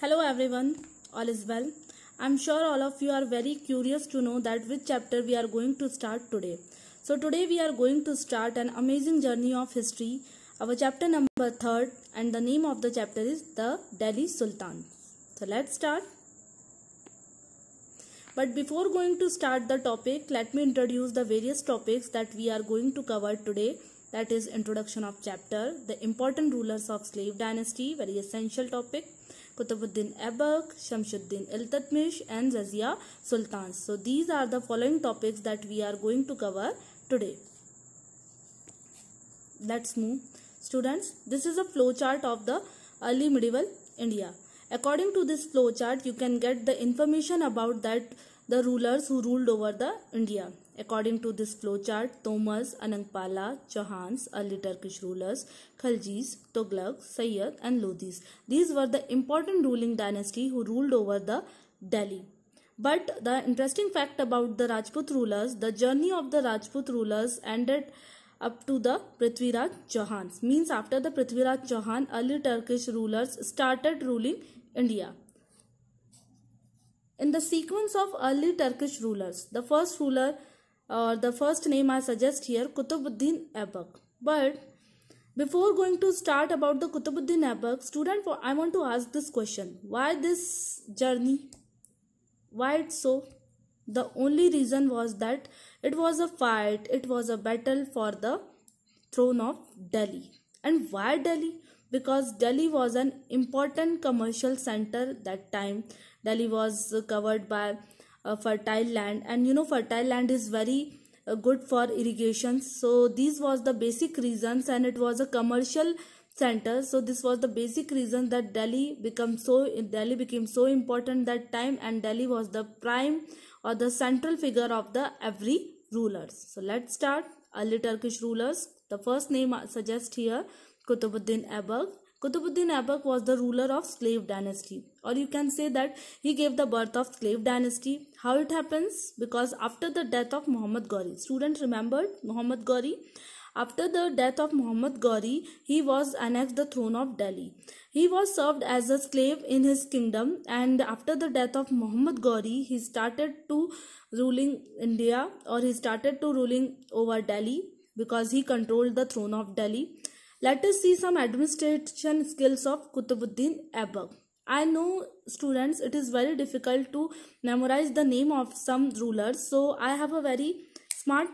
Hello everyone, all is well. I'm sure all of you are very curious to know that which chapter we are going to start today. So today we are going to start an amazing journey of history. Our chapter number 3 and the name of the chapter is the Delhi Sultan. So let's start. But before going to start the topic, let me introduce the various topics that we are going to cover today. That is introduction of chapter, the important rulers of slave dynasty, very essential topic, Qutbuddin Aibak, Shamsuddin Iltutmish and Razia Sultans. So these are the following topics that we are going to cover today. Let's move. Students, this is a flowchart of the early medieval India. According to this flowchart, you can get the information about that the rulers who ruled over the India. According to this flowchart, Tomas, Anangpala, Chauhans, early Turkish rulers, Khaljis, Tughlaq, Sayyid and Lodhis. These were the important ruling dynasty who ruled over the Delhi. But the interesting fact about the Rajput rulers, the journey of the Rajput rulers ended up to the Prithviraj Chauhans. Means after the Prithviraj Chauhan, early Turkish rulers started ruling India. In the sequence of early Turkish rulers, the first ruler or the first name I suggest here, Qutbuddin Aibak. But before going to start about the Qutbuddin Aibak, student, I want to ask this question: why this journey? Why it's so? The only reason was that it was a fight, it was a battle for the throne of Delhi. And why Delhi? Because Delhi was an important commercial center that time. Delhi was covered by fertile land, and fertile land is very good for irrigation. So this was the basic reasons, and it was a commercial center. So this was the basic reason that Delhi became so important that time, and Delhi was the prime or the central figure of the every rulers. So let's start. Early Turkish rulers. The first name I suggest here, Qutbuddin Aibak. Qutbuddin Aibak was the ruler of slave dynasty, or you can say that he gave the birth of slave dynasty. How it happens? Because after the death of Muhammad Ghori, students remembered Muhammad Ghori? After the death of Muhammad Ghori, he was annexed the throne of Delhi. He was served as a slave in his kingdom, and after the death of Muhammad Ghori, he started to ruling India, or he started to ruling over Delhi because he controlled the throne of Delhi. Let us see some administration skills of Qutbuddin Aibak. I know, students, it is very difficult to memorize the name of some rulers, so I have a very smart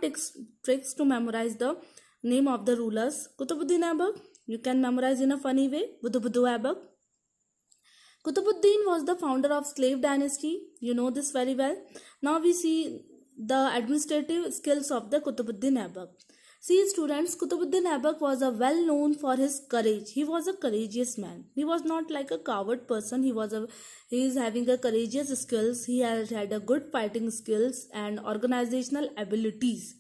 tricks to memorize the name of the rulers. Qutbuddin Aibak, you can memorize in a funny way. Buddhu Aibak. Qutbuddin was the founder of slave dynasty. You know this very well. Now we see the administrative skills of the Qutbuddin Aibak. See, students, Qutbuddin Aibak was a well known for his courage. He was a courageous man. He was not like a coward person. He is having a courageous skills. He had a good fighting skills and organizational abilities.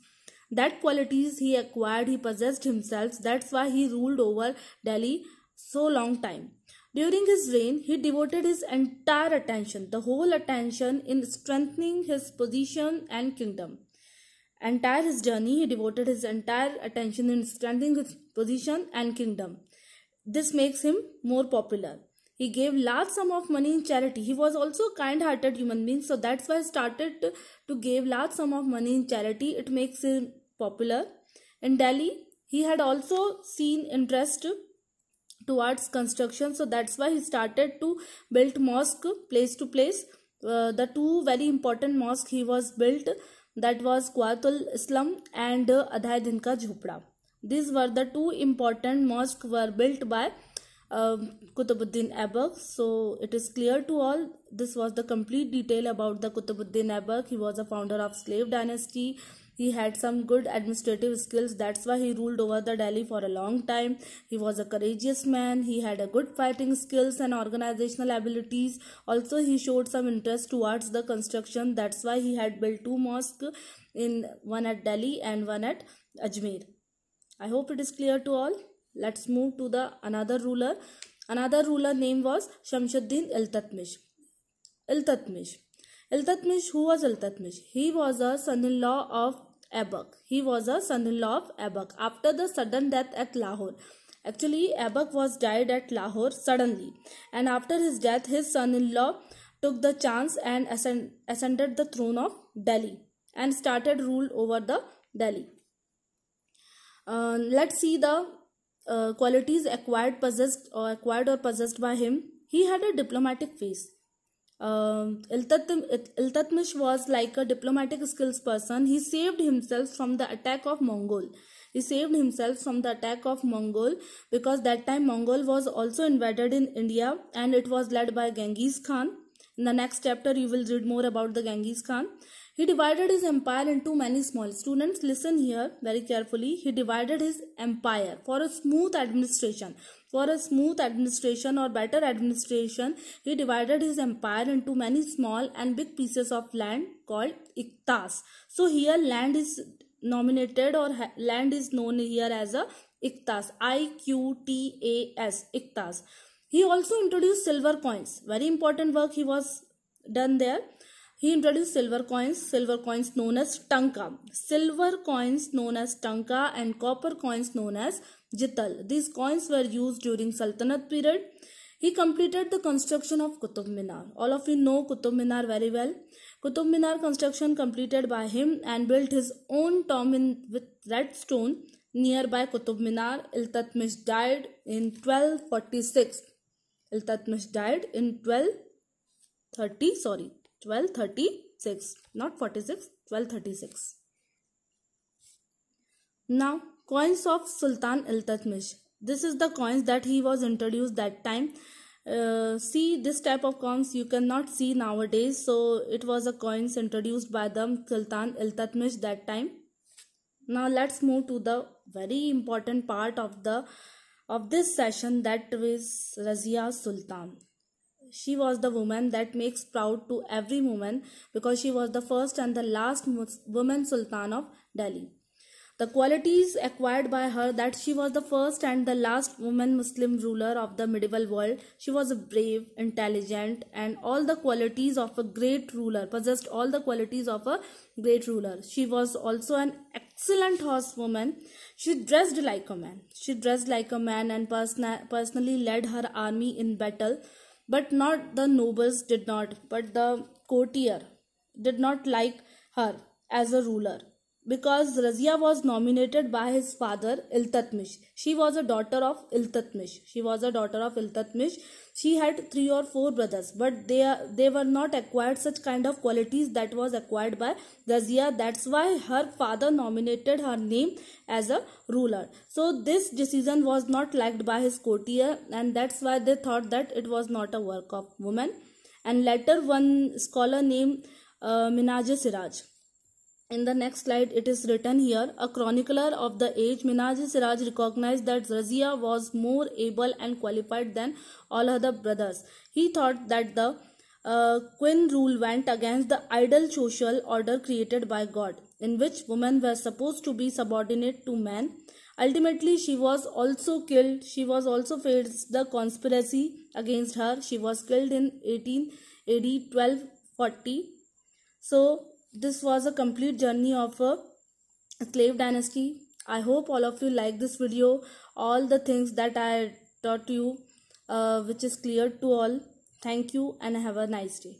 That qualities he acquired, he possessed himself. That's why he ruled over Delhi so long time. During his reign, he devoted his entire attention, the whole attention, in strengthening his position and kingdom. Entire his journey, he devoted his entire attention in strengthening his position and kingdom. This makes him more popular. He gave large sum of money in charity. He was also a kind-hearted human being, so that's why he started to give large sum of money in charity. It makes him popular. In Delhi, he had also seen interest towards construction, so that's why he started to build mosque place to place. The two very important mosques he was built, that was Quatul Islam and Adhay Din Ka Jhopda. These were the two important mosques were built by Qutbuddin Aibak. So it is clear to all. This was the complete detail about the Qutbuddin Aibak. He was a founder of slave dynasty. He had some good administrative skills. That's why he ruled over the Delhi for a long time. He was a courageous man. He had a good fighting skills and organizational abilities. Also, he showed some interest towards the construction. That's why he had built two mosques, one at Delhi and one at Ajmer. I hope it is clear to all. Let's move to the another ruler. Another ruler name was Shamsuddin Iltutmish. Iltutmish, who was Iltutmish? He was a son-in-law of Aibak. After the sudden death at Lahore, Actually, Aibak was died at Lahore suddenly, and after his death, his son-in-law took the chance and ascended the throne of Delhi and started rule over the Delhi. Let's see the qualities acquired or possessed by him. He had a diplomatic face. Iltutmish was like a diplomatic skills person. He saved himself from the attack of Mongol. He saved himself from the attack of Mongol because that time Mongol was also invaded in India and it was led by Genghis Khan. In the next chapter, you will read more about the Genghis Khan. He divided his empire into many small. Students, listen here very carefully. He divided his empire for a smooth administration. For a smooth administration or better administration, he divided his empire into many small and big pieces of land called iktas. So here land is nominated or land is known here as a iktas. IQTAS, iktas. He also introduced silver coins. Very important work he was done there. He introduced silver coins known as tanka, silver coins known as tanka and copper coins known as jital. These coins were used during Sultanate period. He completed the construction of Qutub Minar. All of you know Qutub Minar very well. Qutub Minar construction completed by him and built his own tomb with red stone nearby Qutub Minar. Iltutmish died in 1246. Iltutmish died in 1236, not 46, 1236. Now, coins of Sultan Iltutmish. This is the coins that he was introduced that time. See, this type of coins you cannot see nowadays. So it was a coins introduced by the Sultan Iltutmish that time. Now let's move to the very important part of this session, that is Razia Sultan. She was the woman that makes proud to every woman because she was the first and the last woman Sultan of Delhi. The qualities acquired by her, that she was the first and the last woman Muslim ruler of the medieval world. She was brave, intelligent, and all the qualities of a great ruler, possessed all the qualities of a great ruler. She was also an excellent horsewoman. She dressed like a man. And personally led her army in battle. But not the nobles did not, but the courtier did not like her as a ruler because Razia was nominated by his father Iltutmish. She was a daughter of Iltutmish. She had 3 or 4 brothers, but they were not acquired such kind of qualities that was acquired by Razia. That's why her father nominated her name as a ruler. So this decision was not liked by his courtier, and that's why they thought that it was not a work of woman. And later one scholar named Minhaj Siraj. In the next slide, it is written here, a chronicler of the age, Minhaj Siraj recognized that Razia was more able and qualified than all other brothers. He thought that the queen rule went against the ideal social order created by God, in which women were supposed to be subordinate to men. Ultimately, she was also killed. She was also faced the conspiracy against her. She was killed in 18 AD 1240. So, this was a complete journey of a slave dynasty. I hope all of you like this video. All the things that I taught you, which is clear to all. Thank you and have a nice day.